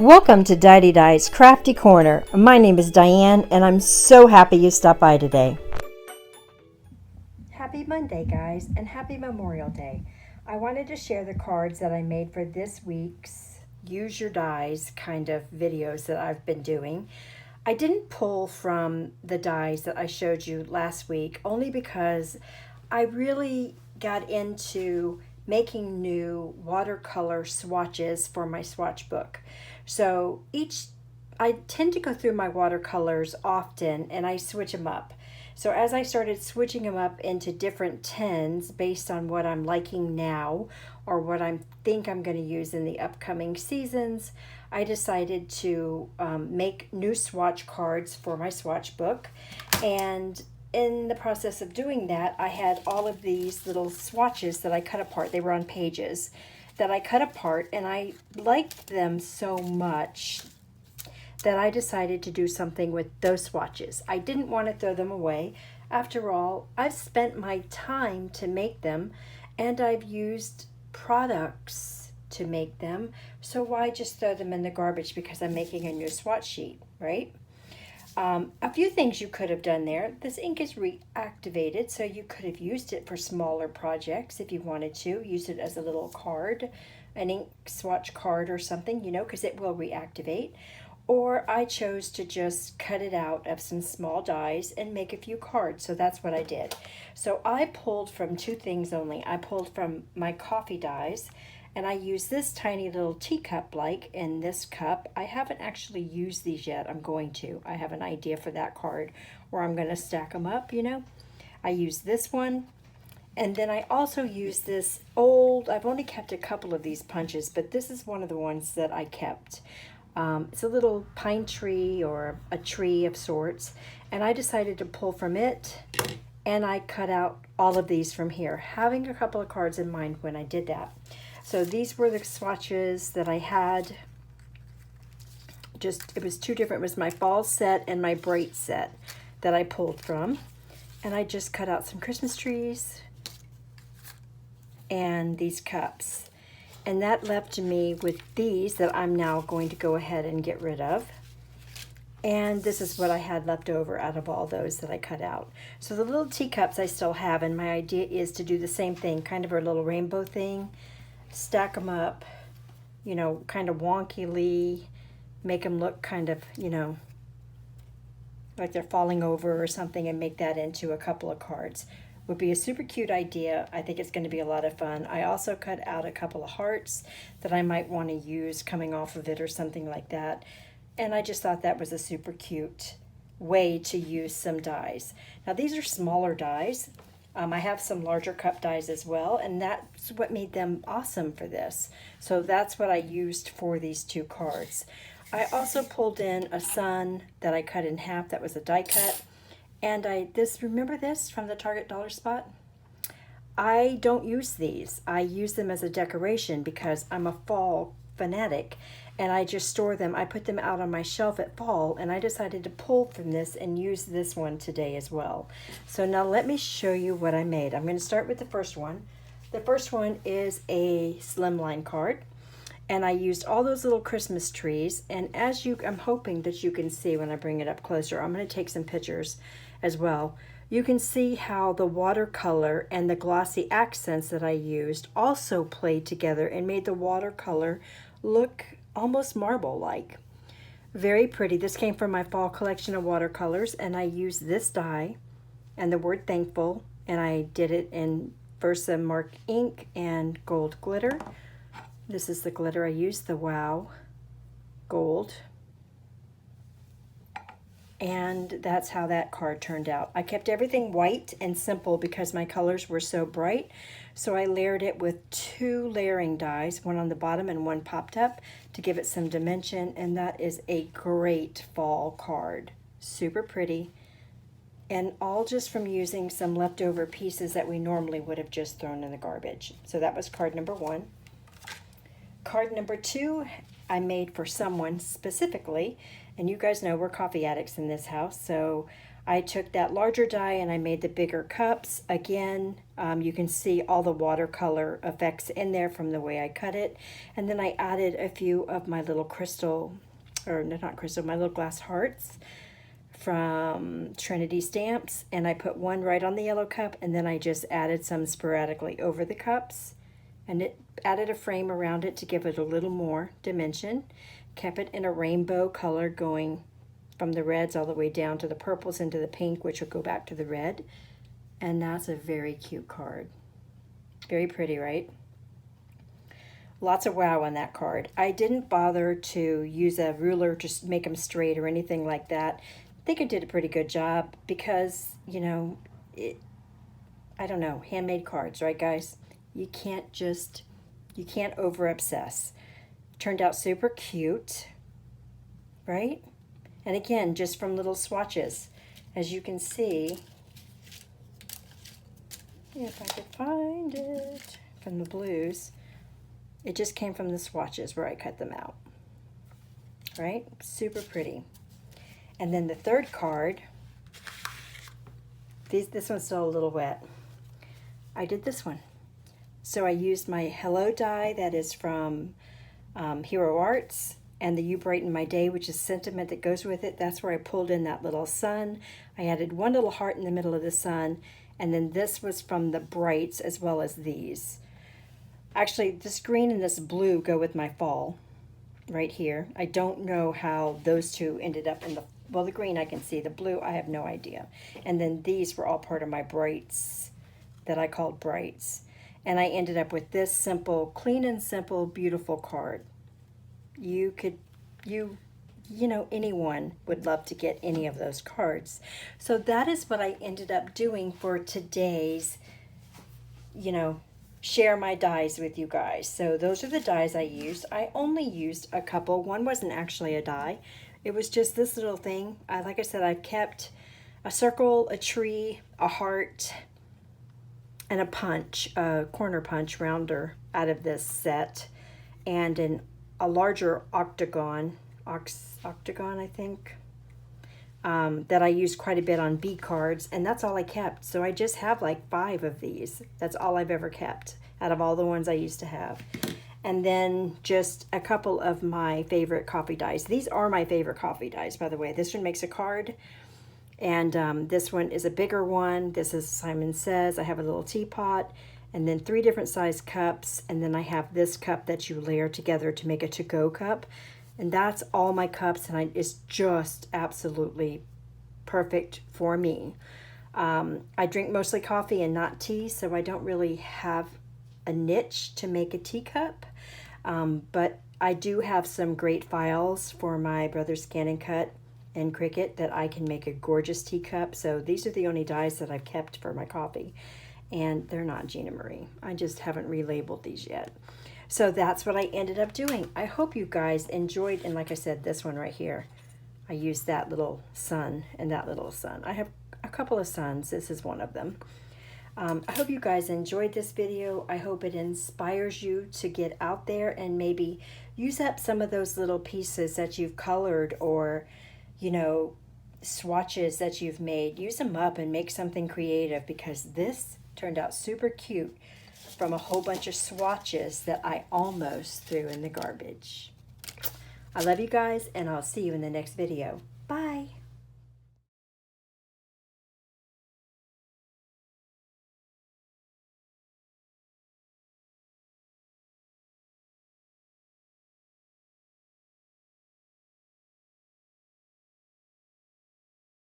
Welcome to Didedi's Crafty Corner. My name is Diane and I'm so happy you stopped by today. Happy Monday, guys, and happy Memorial Day. I wanted to share the cards that I made for this week's Use Your Dies kind of videos that I've been doing. I didn't pull from the dies that I showed you last week only because I really got into making new watercolor swatches for my swatch book. So I tend to go through my watercolors often and I switch them up. So as I started switching them up into different tins based on what I'm liking now or what I think I'm going to use in the upcoming seasons, I decided to make new swatch cards for my swatch book. And in the process of doing that, I had all of these little swatches that I cut apart. They were on pages that I cut apart, and I liked them so much that I decided to do something with those swatches. I didn't want to throw them away. After all, I've spent my time to make them, and I've used products to make them, so why just throw them in the garbage because I'm making a new swatch sheet, right? A few things you could have done there. This ink is reactivated, so you could have used it for smaller projects if you wanted to. Use it as a little card, an ink swatch card or something, because it will reactivate. Or I chose to just cut it out of some small dies and make a few cards, so that's what I did. So I pulled from two things only. I pulled from my coffee dies, and I use this tiny little teacup like in this cup. I haven't actually used these yet. I'm going to. I have an idea for that card where I'm going to stack them up, I use this one. And then I also use this old, I've only kept a couple of these punches, but this is one of the ones that I kept. It's a little pine tree or a tree of sorts. And I decided to pull from it. And I cut out all of these from here, having a couple of cards in mind when I did that. So these were the swatches that I had. It was two different. It was my fall set and my bright set that I pulled from. And I just cut out some Christmas trees and these cups. And that left me with these that I'm now going to go ahead and get rid of. And this is what I had left over out of all those that I cut out. So the little teacups I still have, and my idea is to do the same thing, kind of a little rainbow thing. Stack them up, kind of wonkily, make them look kind of, like they're falling over or something, and make that into a couple of cards. Would be a super cute idea. I think it's going to be a lot of fun. I also cut out a couple of hearts that I might want to use coming off of it or something like that. And I just thought that was a super cute way to use some dies. Now these are smaller dies. I have some larger cup dies as well, and that's what made them awesome for this. So that's what I used for these two cards. I also pulled in a sun that I cut in half. That was a die cut. And remember this from the Target Dollar Spot? I don't use these. I use them as a decoration because I'm a fall fanatic, and I just store them. I put them out on my shelf at fall, and I decided to pull from this and use this one today as well. So now let me show you what I made. I'm going to start with the first one. The first one is a slimline card, and I used all those little Christmas trees, and I'm hoping that you can see when I bring it up closer. I'm going to take some pictures as well. You can see how the watercolor and the glossy accents that I used also played together and made the watercolor look almost marble-like. Very pretty. This came from my fall collection of watercolors, and I used this die and the word thankful, and I did it in Versa Mark ink and gold glitter. This is the glitter I used, the Wow Gold. And that's how that card turned out. I kept everything white and simple because my colors were so bright. So I layered it with two layering dies, one on the bottom and one popped up to give it some dimension. And that is a great fall card. Super pretty. And all just from using some leftover pieces that we normally would have just thrown in the garbage. So that was card number one. Card number two I made for someone specifically. And you guys know we're coffee addicts in this house, so I took that larger die and I made the bigger cups. Again, you can see all the watercolor effects in there from the way I cut it. And then I added a few of my little crystal, or not crystal, my little glass hearts from Trinity Stamps. And I put one right on the yellow cup, and then I just added some sporadically over the cups. And it added a frame around it to give it a little more dimension. Kept it in a rainbow color going from the reds all the way down to the purples into the pink, which will go back to the red. And that's a very cute card. Very pretty, right? Lots of wow on that card. I didn't bother to use a ruler to make them straight or anything like that. I think I did a pretty good job because, you know, I don't know, handmade cards, right guys? You can't over obsess. Turned out super cute, right? And again, just from little swatches. As you can see, if I could find it, from the blues, it just came from the swatches where I cut them out, right? Super pretty. And then the third card, this one's still a little wet. I did this one. So I used my Hello die that is from Hero Arts, and the You Brighten My Day, which is sentiment that goes with it. That's where I pulled in that little sun. I added one little heart in the middle of the sun, and then this was from the Brights as well as these. Actually, this green and this blue go with my fall right here. I don't know how those two ended up in the, well, the green I can see, the blue I have no idea. And then these were all part of my Brights that I called Brights. And I ended up with this simple, clean and simple, beautiful card. You know, anyone would love to get any of those cards. So that is what I ended up doing for today's, you know, share my dies with you guys. So those are the dies I used. I only used a couple. One wasn't actually a die. It was just this little thing. Like I said, I've kept a circle, a tree, a heart, and a punch, a corner punch rounder out of this set, and a larger octagon, I think, that I used quite a bit on B cards, and that's all I kept. So I just have like 5 of these. That's all I've ever kept out of all the ones I used to have. And then just a couple of my favorite coffee dies. These are my favorite coffee dies, by the way. This one makes a card, and this one is a bigger one. This is Simon Says. I have a little teapot, and then 3 different size cups, and then I have this cup that you layer together to make a to-go cup. And that's all my cups, and it's just absolutely perfect for me. I drink mostly coffee and not tea, so I don't really have a niche to make a teacup. But I do have some great files for my brother Scan and Cut and Cricut that I can make a gorgeous teacup. So these are the only dies that I've kept for my coffee. And they're not Gina Marie. I just haven't relabeled these yet. So that's what I ended up doing. I hope you guys enjoyed, and like I said, this one right here, I used that little sun and that little sun. I have a couple of suns. This is one of them. I hope you guys enjoyed this video. I hope it inspires you to get out there and maybe use up some of those little pieces that you've colored, or, you know, swatches that you've made. Use them up and make something creative, because this turned out super cute from a whole bunch of swatches that I almost threw in the garbage. I love you guys, and I'll see you in the next video.